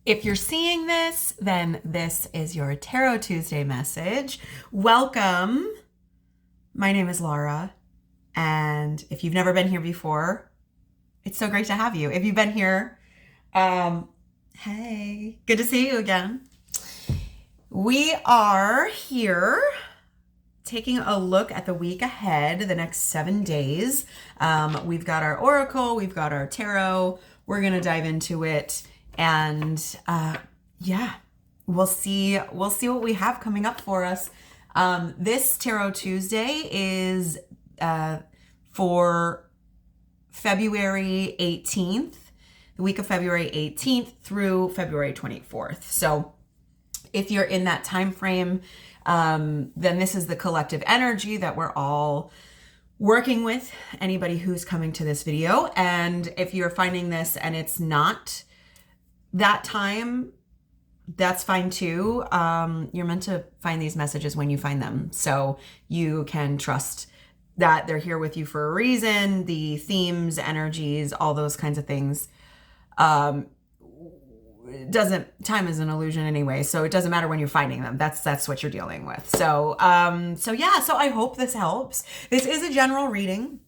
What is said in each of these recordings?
If you're seeing this, then this is your Tarot Tuesday message. Welcome. My name is Lara, and if you've never been here before, it's so great to have you. If you've been here, hey, good to see you again. We are here taking a look at the week ahead, the next 7 days. We've got our oracle, we've got our tarot. We're going to dive into it. And we'll see what we have coming up for us. This Tarot Tuesday is for February 18th, the week of February 18th through February 24th. So if you're in that time frame, then this is the collective energy that we're all working with, anybody who's coming to this video. And if you're finding this and it's not that time, that's fine too. You're meant to find these messages when you find them. So you can trust that they're here with you for a reason. The themes, energies, all those kinds of things. Time is an illusion anyway. So it doesn't matter when you're finding them. That's what you're dealing with. So I hope this helps. This is a general reading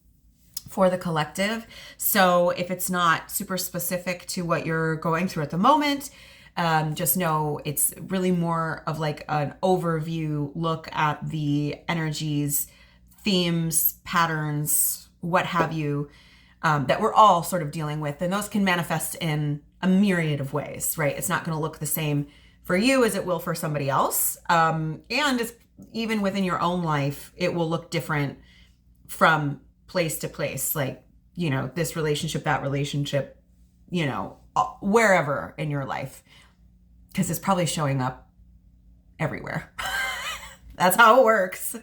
for the collective. So if it's not super specific to what you're going through at the moment, just know it's really more of like an overview look at the energies, themes, patterns, what have you, that we're all sort of dealing with. And those can manifest in a myriad of ways, right? It's not going to look the same for you as it will for somebody else. And it's, even within your own life, it will look different from place to place, like, you know, this relationship, that relationship, you know, wherever in your life, because it's probably showing up everywhere. That's how it works.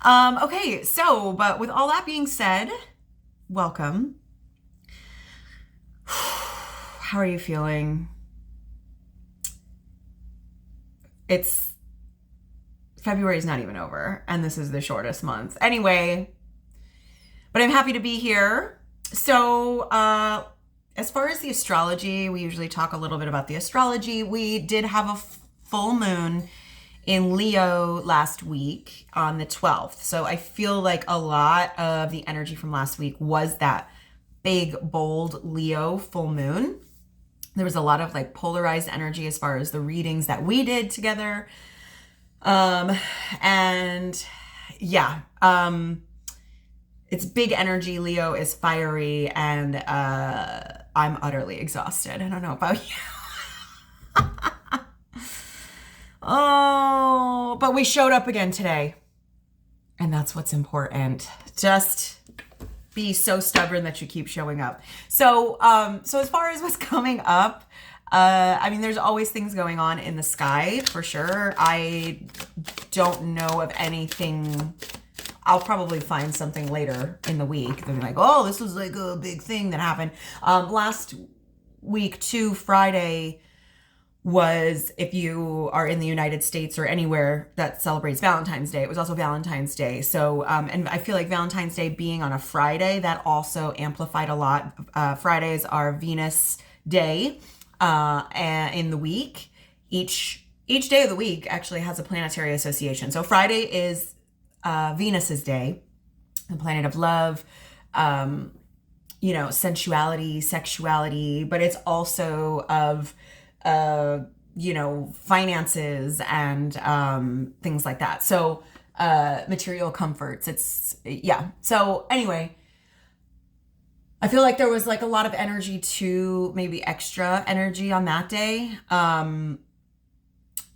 Okay, so, but with all that being said, welcome. How are you feeling? February is not even over, and this is the shortest month. Anyway, but I'm happy to be here. So, as far as the astrology, we usually talk a little bit about the astrology. We did have a full moon in Leo last week on the 12th. So I feel like a lot of the energy from last week was that big, bold Leo full moon. There was a lot of like polarized energy as far as the readings that we did together. It's big energy. Leo is fiery, and I'm utterly exhausted. I don't know about you. Oh, but we showed up again today, and that's what's important. Just be so stubborn that you keep showing up. So as far as what's coming up, I mean, there's always things going on in the sky for sure. I don't know of anything. I'll probably find something later in the week. They'll be like, oh, this was like a big thing that happened. Last week, too, Friday was, if you are in the United States or anywhere that celebrates Valentine's Day, it was also Valentine's Day. So, and I feel like Valentine's Day being on a Friday, that also amplified a lot. Fridays are Venus Day in the week. Each day of the week actually has a planetary association. So Friday is Venus's day, the planet of love, you know, sensuality, sexuality, but it's also of, you know, finances and things like that. So material comforts. So anyway, I feel like there was like a lot of energy to maybe extra energy on that day.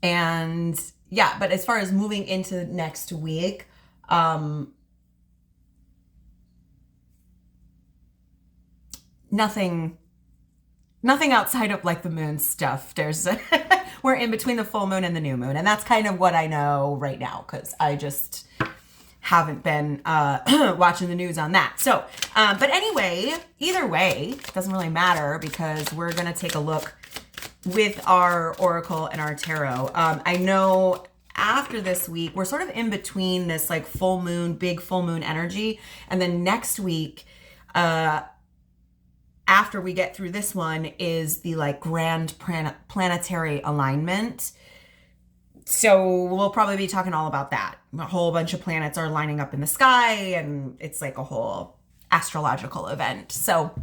And yeah, but as far as moving into next week, nothing outside of like the moon stuff. We're in between the full moon and the new moon. And that's kind of what I know right now, because I just haven't been watching the news on that. So, but anyway, either way, it doesn't really matter, because we're going to take a look with our oracle and our tarot. I know after this week, we're sort of in between this like full moon, big full moon energy. And then next week, after we get through this one is the like grand planetary alignment. So we'll probably be talking all about that. A whole bunch of planets are lining up in the sky, and it's like a whole astrological event. So,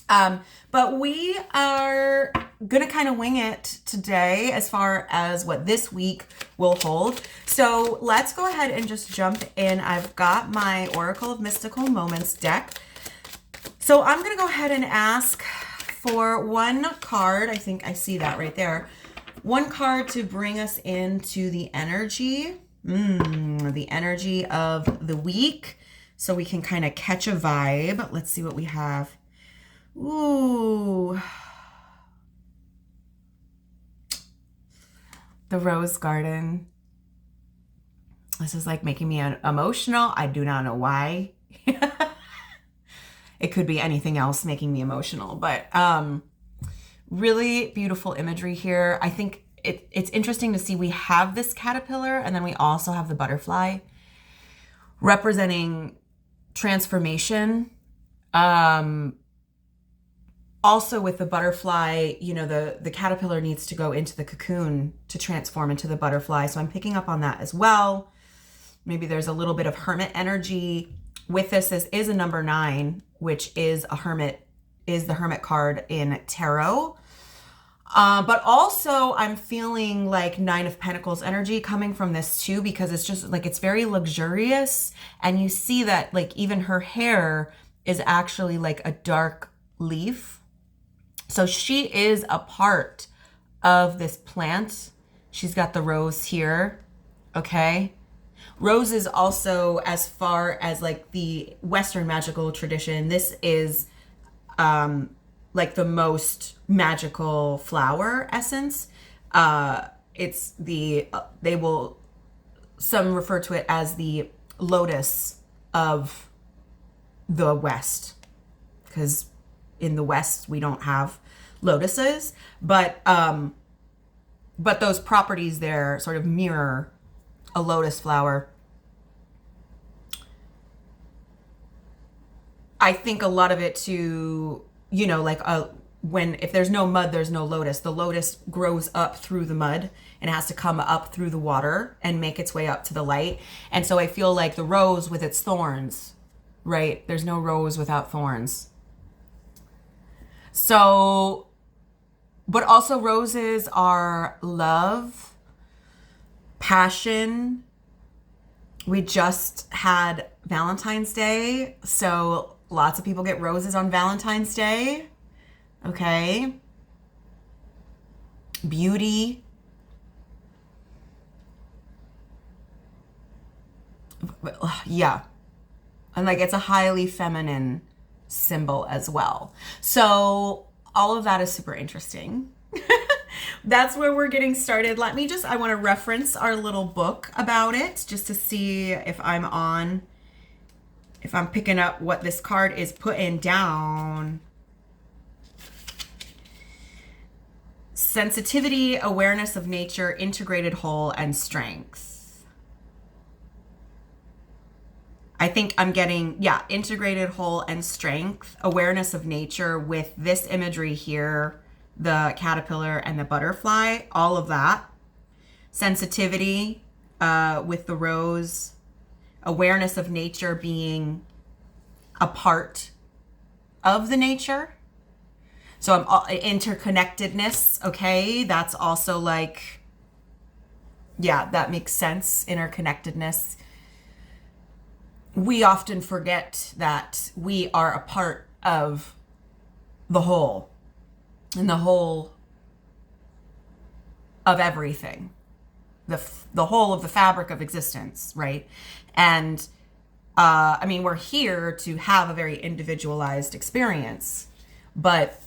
but we are gonna kind of wing it today as far as what this week will hold. So let's go ahead and just jump in. I've got my Oracle of Mystical Moments deck. So I'm gonna go ahead and ask for one card. I think I see that right there. One card to bring us into the energy, the energy of the week, so we can kind of catch a vibe. Let's see what we have. Ooh. The Rose Garden. This is like making me emotional. I do not know why. It could be anything else making me emotional, but really beautiful imagery here. I think it's interesting to see we have this caterpillar, and then we also have the butterfly representing transformation. Also with the butterfly, you know, the caterpillar needs to go into the cocoon to transform into the butterfly. So I'm picking up on that as well. Maybe there's a little bit of hermit energy with this. This is a number 9, which is a hermit, is the hermit card in tarot. But also I'm feeling like 9 of Pentacles energy coming from this too, because it's just like, it's very luxurious. And you see that like even her hair is actually like a dark leaf. So she is a part of this plant. She's got the rose here. Okay. Roses also, as far as like the Western magical tradition, this is like the most magical flower essence. It's the, some refer to it as the lotus of the West, because in the West we don't have lotuses, but those properties there sort of mirror a lotus flower. I think a lot of it to, you know, like if there's no mud, there's no lotus. The lotus grows up through the mud and has to come up through the water and make its way up to the light. And so I feel like the rose with its thorns, right? There's no rose without thorns. So, but also roses are love, passion. We just had Valentine's Day, so lots of people get roses on Valentine's Day. Okay. Beauty. Yeah. And like, it's a highly feminine symbol as well. So all of that is super interesting. That's where we're getting started. I want to reference our little book about it just to see if I'm picking up what this card is putting down. Sensitivity, awareness of nature, integrated whole, and strength. I think I'm getting, integrated whole and strength, awareness of nature with this imagery here, the caterpillar and the butterfly, all of that. Sensitivity with the rose, awareness of nature being a part of the nature. So interconnectedness, okay? That's also like, yeah, that makes sense, interconnectedness. We often forget that we are a part of the whole, and the whole of everything, the whole of the fabric of existence, right? And I mean, we're here to have a very individualized experience, but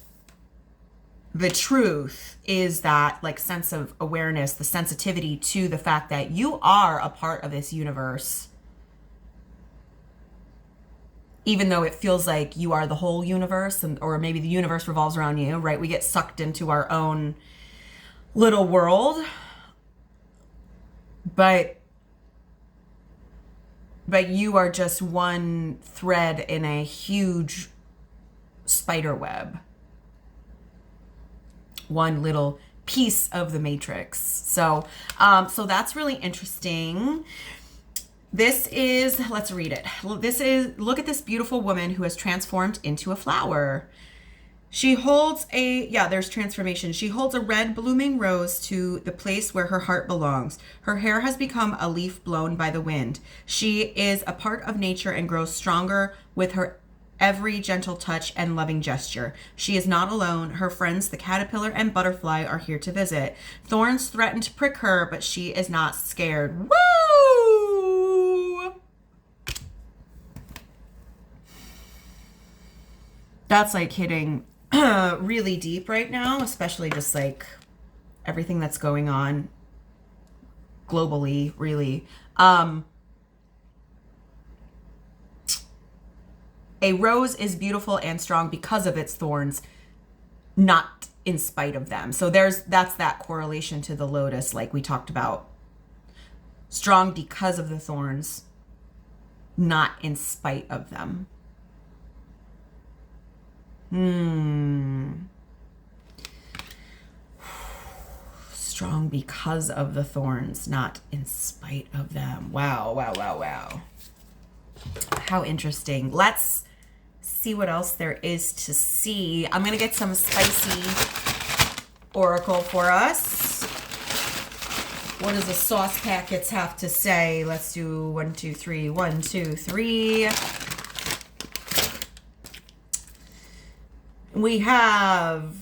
the truth is that like sense of awareness, the sensitivity to the fact that you are a part of this universe, even though it feels like you are the whole universe, or maybe the universe revolves around you, right? We get sucked into our own little world, but you are just one thread in a huge spider web. One little piece of the matrix. So that's really interesting. This is, let's read it. This is, look at this beautiful woman who has transformed into a flower. She holds there's transformation. She holds a red blooming rose to the place where her heart belongs. Her hair has become a leaf blown by the wind. She is a part of nature and grows stronger with her every gentle touch and loving gesture. She is not alone. Her friends, the caterpillar and butterfly, are here to visit. Thorns threaten to prick her, but she is not scared. Woo! That's like hitting really deep right now, especially just like everything that's going on globally, really. A rose is beautiful and strong because of its thorns, not in spite of them. So that's that correlation to the lotus, like we talked about. Strong because of the thorns, not in spite of them. Strong because of the thorns, not in spite of them. Wow, wow, wow, wow. How interesting. Let's see what else there is to see. I'm going to get some spicy oracle for us. What does the sauce packets have to say? Let's do 1, 2, 3. 1, 2, 3. We have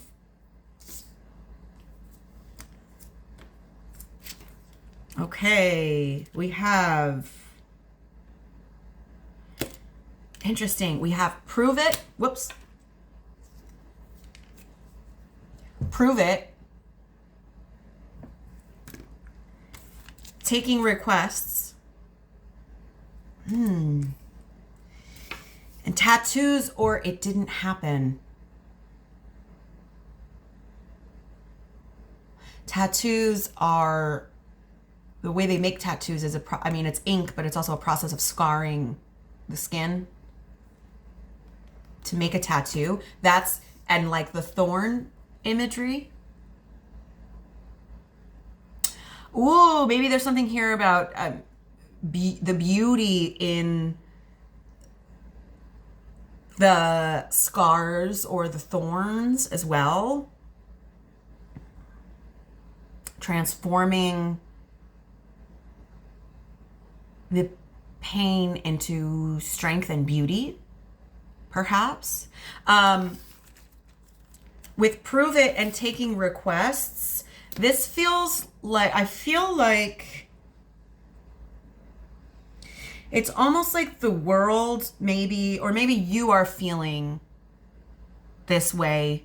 we have interesting. We have prove it. Whoops. Prove it. Taking requests. And tattoos or it didn't happen. Tattoos are, the way they make tattoos is it's ink, but it's also a process of scarring the skin to make a tattoo. And like the thorn imagery. Ooh, maybe there's something here about the beauty in the scars or the thorns as well. Transforming the pain into strength and beauty, perhaps. With prove it and taking requests, this feels like, I feel like it's almost like the world maybe, or maybe you are feeling this way,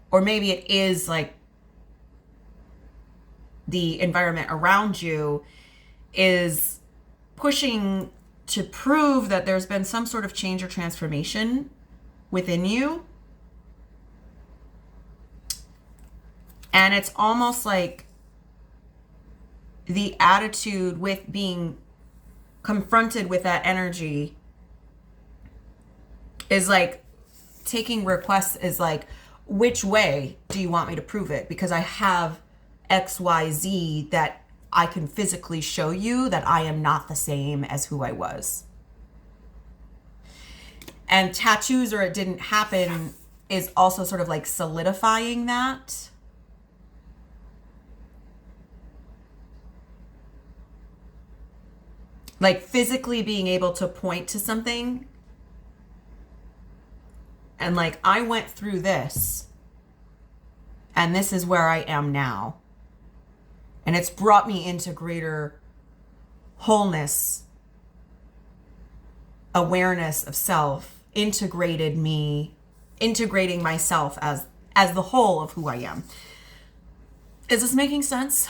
or maybe it is like the environment around you is pushing to prove that there's been some sort of change or transformation within you. And it's almost like the attitude with being confronted with that energy is like taking requests is like, which way do you want me to prove it? Because I have XYZ that I can physically show you that I am not the same as who I was. And tattoos or it didn't happen is also sort of like solidifying that. Like physically being able to point to something and like, I went through this and this is where I am now. And it's brought me into greater wholeness, awareness of self, integrating myself as the whole of who I am. Is this making sense?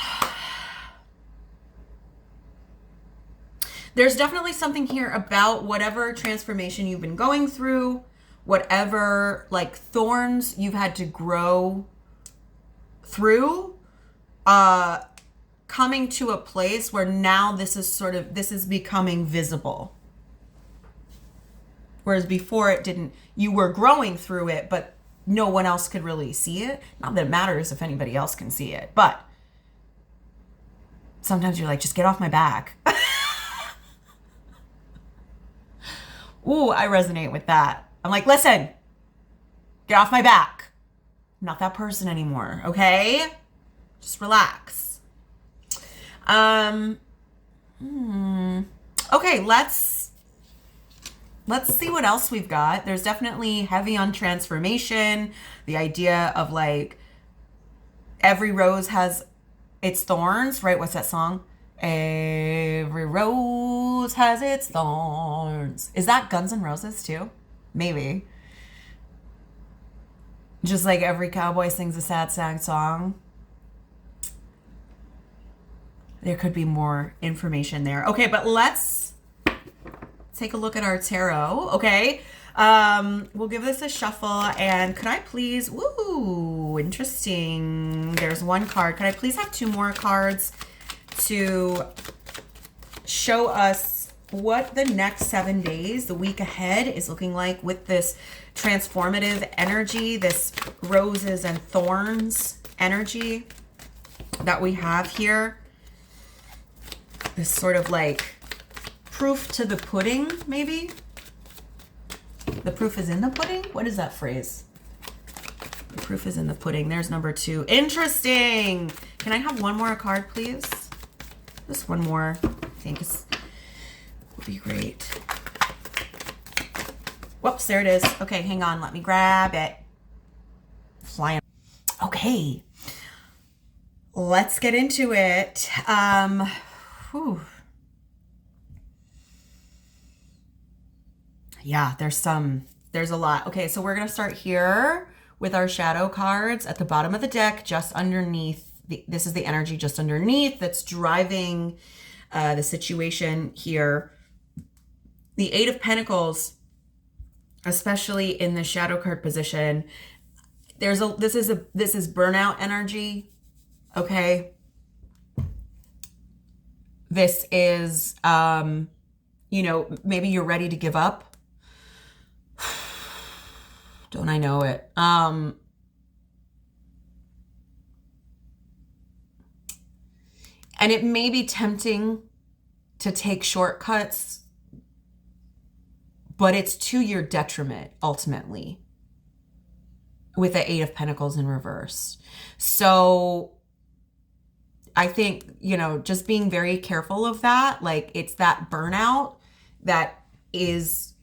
There's definitely something here about whatever transformation you've been going through, whatever like thorns you've had to grow through, coming to a place where now this is becoming visible. Whereas before it didn't, you were growing through it, but no one else could really see it. Not that it matters if anybody else can see it, but sometimes you're like, just get off my back. Ooh, I resonate with that. I'm like, listen, get off my back. I'm not that person anymore, okay? Just relax. Okay, let's see what else we've got. There's definitely heavy on transformation. The idea of like every rose has its thorns, right? What's that song? Every rose has its thorns. Is that Guns N' Roses too? Maybe. Just like every cowboy sings a sad song. There could be more information there. Okay, but let's take a look at our tarot, okay? We'll give this a shuffle, and could I please, woo, interesting. There's one card. Could I please have two more cards to show us what the next 7 days, the week ahead, is looking like with this transformative energy, this roses and thorns energy that we have here. This sort of like proof to the pudding, maybe? The proof is in the pudding? What is that phrase? The proof is in the pudding. There's number 2. Interesting. Can I have one more card, please? Just one more. I think would be great. Whoops, there it is. Okay, hang on. Let me grab it. Flying. Okay. Let's get into it. Whew. Yeah, there's a lot. Okay, so we're going to start here with our shadow cards at the bottom of the deck, just underneath. This is the energy just underneath that's driving the situation here. The 8 of Pentacles, especially in the shadow card position, this is burnout energy, okay? This is, maybe you're ready to give up. Don't I know it? And it may be tempting to take shortcuts, but it's to your detriment, ultimately, with the 8 of Pentacles in reverse. So I think, just being very careful of that. Like, it's that burnout that is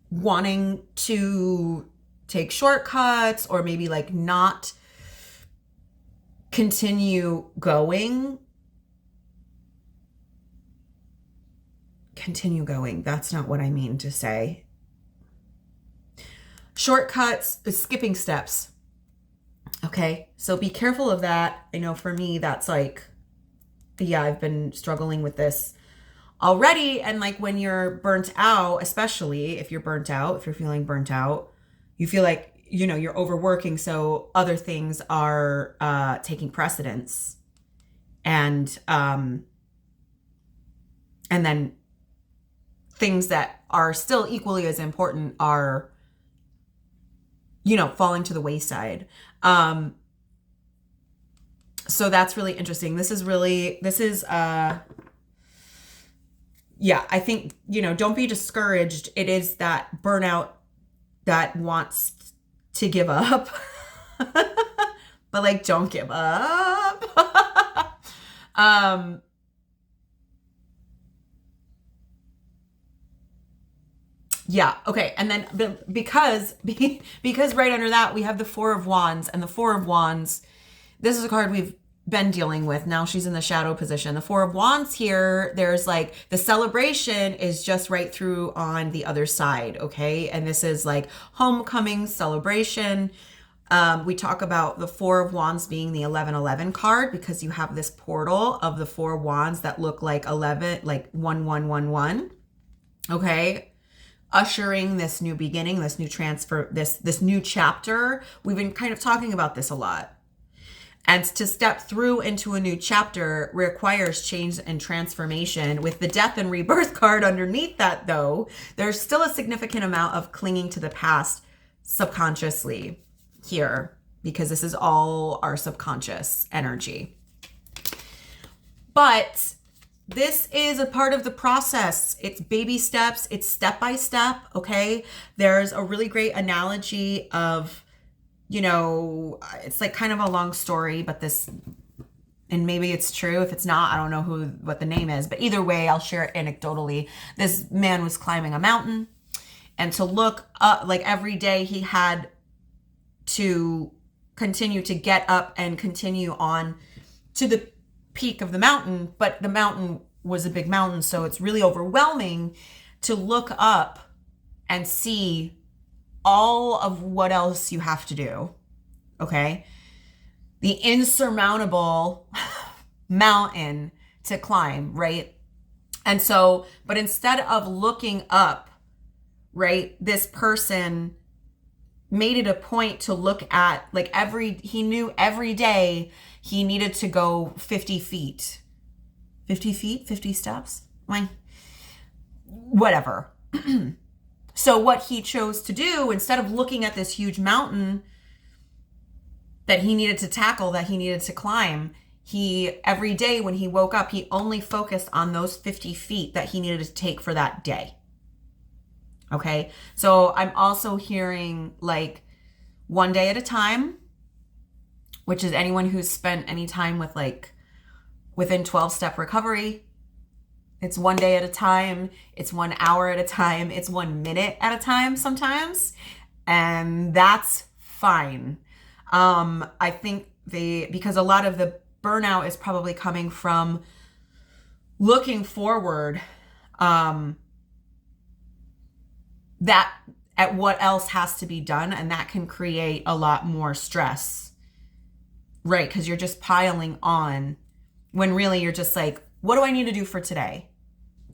wanting to take shortcuts or maybe like not continue going. That's not what I mean to say. Shortcuts is skipping steps. Okay, so be careful of that. I know for me, that's like, yeah, I've been struggling with this already. And like when you're burnt out, especially if you're feeling burnt out, you feel like, you're overworking. So other things are taking precedence. And then things that are still equally as important are, falling to the wayside. So that's really interesting. I think, don't be discouraged. It is that burnout that wants to give up, but like, don't give up. Yeah. Okay. And then because right under that, we have the 4 of Wands, and the 4 of Wands, this is a card we've been dealing with. Now she's in the shadow position. The 4 of Wands here, there's like the celebration is just right through on the other side. Okay. And this is like homecoming celebration. We talk about the 4 of Wands being the 1111 card because you have this portal of the 4 of Wands that look like 11, like 1111. Okay. Ushering this new beginning, this new transfer, this new chapter. We've been kind of talking about this a lot. And to step through into a new chapter requires change and transformation. With the death and rebirth card underneath that, though, there's still a significant amount of clinging to the past subconsciously here, because this is all our subconscious energy. But this is a part of the process. It's baby steps. It's step by step, okay? There's a really great analogy of, it's like kind of a long story, but this, and maybe it's true. If it's not, I don't know what the name is, but either way, I'll share it anecdotally. This man was climbing a mountain, and to look up, like every day he had to continue to get up and continue on to the peak of the mountain, but the mountain was a big mountain, so it's really overwhelming to look up and see all of what else you have to do, okay? The insurmountable mountain to climb, right? And so, but instead of looking up, right, this person made it a point to look at, like, he knew every day he needed to go 50 feet. 50 feet? 50 steps? Whatever. So what he chose to do, instead of looking at this huge mountain that he needed to tackle, that he needed to climb, every day when he woke up, he only focused on those 50 feet that he needed to take for that day. Okay? So I'm also hearing like one day at a time, which is anyone who's spent any time with like within 12-step recovery. It's one day at a time. It's 1 hour at a time. It's 1 minute at a time sometimes. And that's fine. I think because a lot of the burnout is probably coming from looking forward, that at what else has to be done. And that can create a lot more stress, right? Because you're just piling on when really you're just like, what do I need to do for today?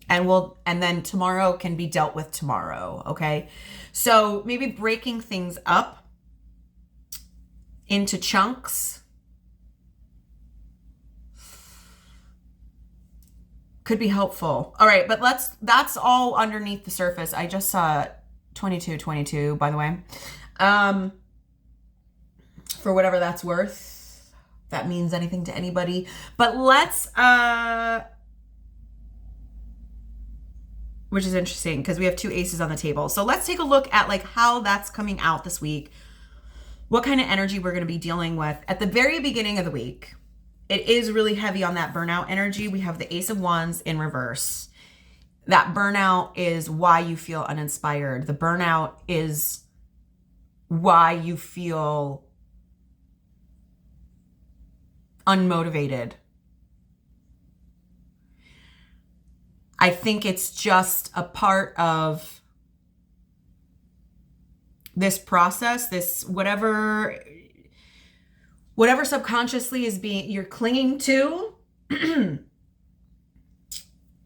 And then tomorrow can be dealt with tomorrow, okay? So maybe breaking things up into chunks could be helpful. All right, but that's all underneath the surface. I just saw 2222, by the way. For whatever that's worth, if that means anything to anybody. But let's which is interesting because we have 2 aces on the table. So let's take a look at like how that's coming out this week. What kind of energy we're going to be dealing with at the very beginning of the week. It is really heavy on that burnout energy. We have the Ace of Wands in reverse. That burnout is why you feel uninspired. The burnout is why you feel unmotivated. I think it's just a part of this process, this whatever subconsciously is you're clinging to.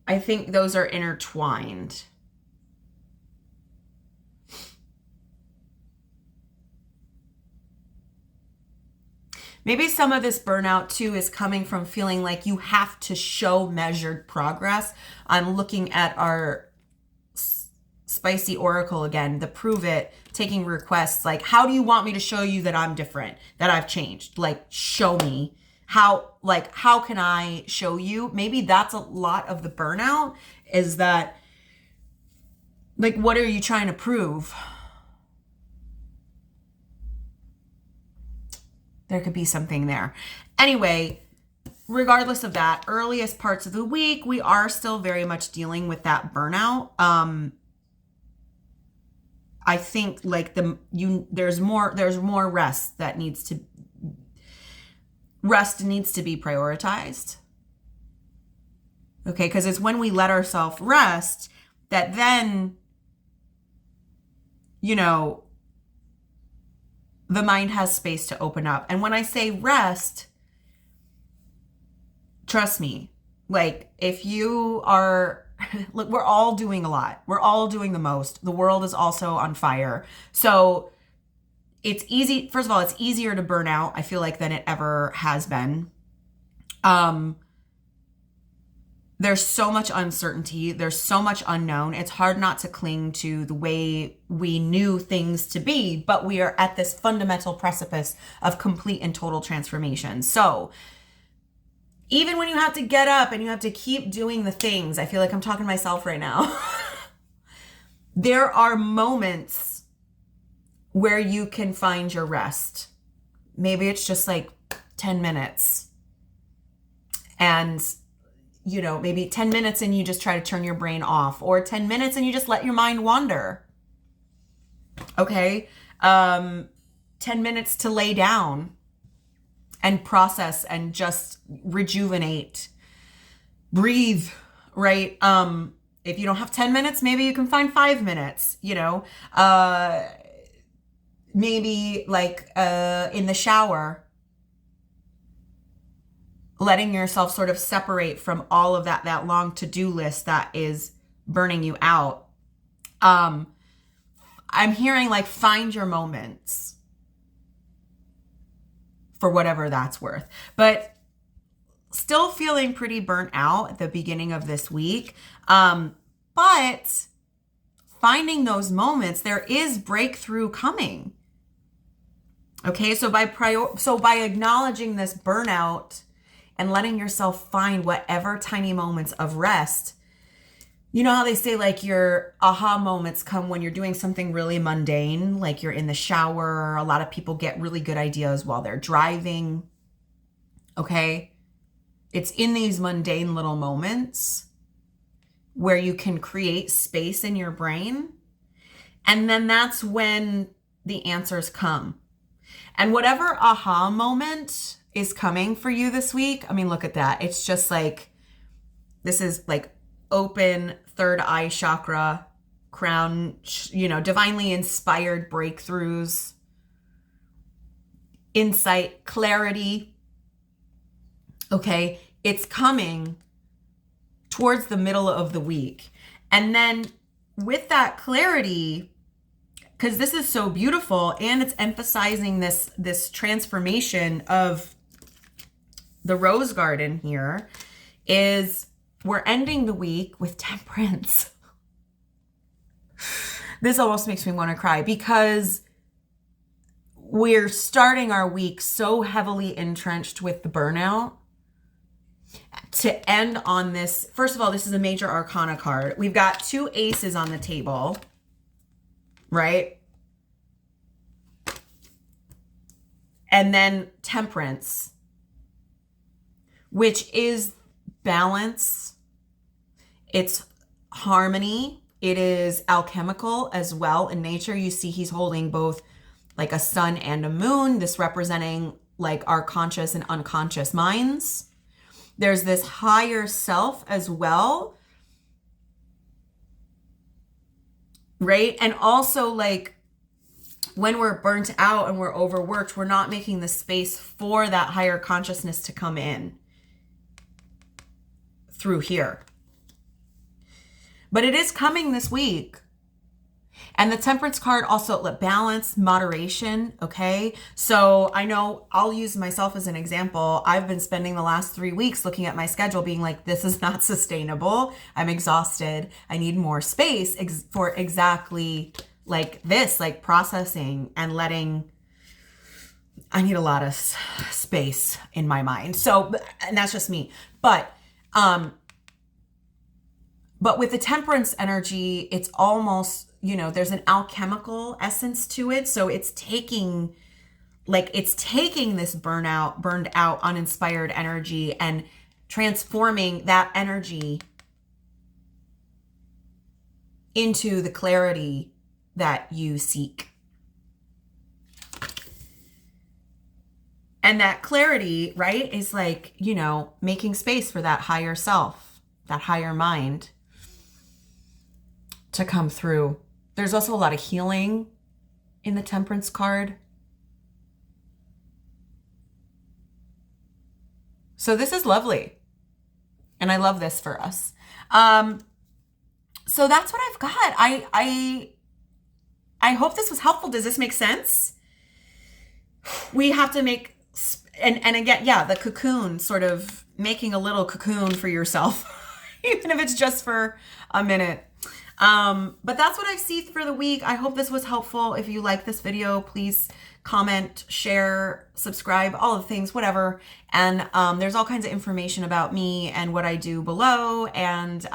I think those are intertwined. Maybe some of this burnout too is coming from feeling like you have to show measured progress. I'm looking at our spicy oracle again, the prove it, taking requests. Like, how do you want me to show you that I'm different, that I've changed? Like, show me. How can I show you? Maybe that's a lot of the burnout, is that, like, what are you trying to prove? There could be something there. Anyway, regardless of that, earliest parts of the week, we are still very much dealing with that burnout. I think like there's more rest that needs to be prioritized. Okay, because it's when we let ourselves rest that then, the mind has space to open up. And when I say rest, trust me, like if you are, look, we're all doing a lot. We're all doing the most. The world is also on fire. So it's easy. First of all, it's easier to burn out, I feel like, than it ever has been. There's so much uncertainty. There's so much unknown. It's hard not to cling to the way we knew things to be, but we are at this fundamental precipice of complete and total transformation. So even when you have to get up and you have to keep doing the things, I feel like I'm talking to myself right now. There are moments where you can find your rest. Maybe it's just like 10 minutes. And maybe 10 minutes and you just try to turn your brain off, or 10 minutes and you just let your mind wander. Okay. 10 minutes to lay down and process and just rejuvenate, breathe, right? If you don't have 10 minutes, maybe you can find 5 minutes, maybe like, in the shower, letting yourself sort of separate from all of that long to-do list that is burning you out. I'm hearing like find your moments for whatever that's worth, but still feeling pretty burnt out at the beginning of this week. But finding those moments, there is breakthrough coming. Okay. So by acknowledging this burnout and letting yourself find whatever tiny moments of rest. You know how they say like your aha moments come when you're doing something really mundane, like you're in the shower. A lot of people get really good ideas while they're driving. Okay. It's in these mundane little moments where you can create space in your brain. And then that's when the answers come. And whatever aha moment is coming for you this week, I mean, look at that. It's just like, this is like open third eye chakra, crown, divinely inspired breakthroughs, insight, clarity. Okay. It's coming towards the middle of the week. And then with that clarity, because this is so beautiful and it's emphasizing this transformation of the rose garden here, is we're ending the week with temperance. This almost makes me want to cry because we're starting our week so heavily entrenched with the burnout. To end on this, first of all, this is a major arcana card. We've got 2 aces on the table, right? And then temperance, which is balance. It's harmony. It is alchemical as well. In nature, you see he's holding both like a sun and a moon, this representing like our conscious and unconscious minds. There's this higher self as well, right? And also like when we're burnt out and we're overworked, we're not making the space for that higher consciousness to come in through here. But it is coming this week. And the temperance card also, balance, moderation, okay? So I know I'll use myself as an example. I've been spending the last 3 weeks looking at my schedule being like, this is not sustainable. I'm exhausted. I need more space for exactly like this, like processing and letting, I need a lot of space in my mind. So, and that's just me. But with the temperance energy, it's almost, there's an alchemical essence to it. So it's taking this burned out, uninspired energy and transforming that energy into the clarity that you seek. And that clarity, right, is like, making space for that higher self, that higher mind to come through. There's also a lot of healing in the temperance card. So this is lovely. And I love this for us. So that's what I've got. I hope this was helpful. Does this make sense? we have to make, and again, yeah, the cocoon, sort of making a little cocoon for yourself, even if it's just for a minute. But that's what I see for the week. I hope this was helpful. If you like this video, please comment, share, subscribe, all the things, whatever. And there's all kinds of information about me and what I do below. And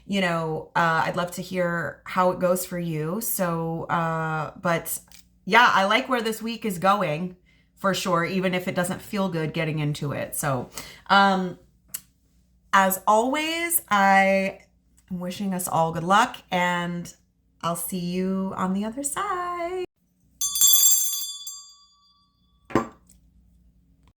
you know, I'd love to hear how it goes for you. So, but yeah, I like where this week is going for sure, even if it doesn't feel good getting into it. So, as always, I'm wishing us all good luck, and I'll see you on the other side.